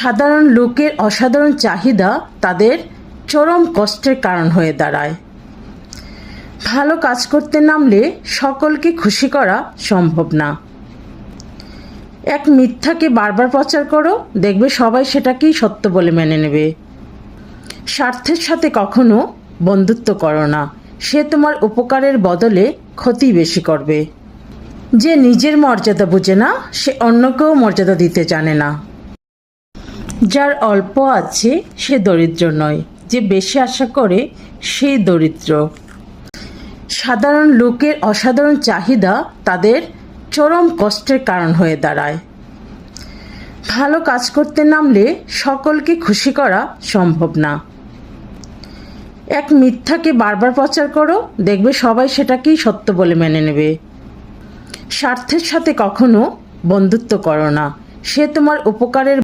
সাধারণ লোকের অসাধারণ চাহিদা তাদের চরম কষ্টের কারণ হয়ে দাঁড়ায়। ভালো কাজ করতে নামলে সকলকে খুশি করা সম্ভব না। এক মিথ্যাকে বারবার প্রচার করো, দেখবে সবাই সেটাকেই সত্য বলে মেনে নেবে। স্বার্থের সাথে কখনো বন্ধুত্ব করো না, সে তোমার উপকারের বদলে ক্ষতি বেশি করবে। যে নিজের মর্যাদা বুঝে না, সে অন্যকেও মর্যাদা দিতে জানে না। যার অল্প আছে সে দরিদ্র নয়, যে বেশি আশা করে সে দরিদ্র। সাধারণ লোকের অসাধারণ চাহিদা তাদের চরম কষ্টের কারণ হয়ে দাঁড়ায়। ভালো কাজ করতে নামলে সকলকে খুশি করা সম্ভব না। এক মিথ্যাকে বারবার প্রচার করো, দেখবে সবাই সেটাকেই সত্য বলে মেনে নেবে। স্বার্থের সাথে কখনো বন্ধুত্ব করো না, সে তোমার উপকারের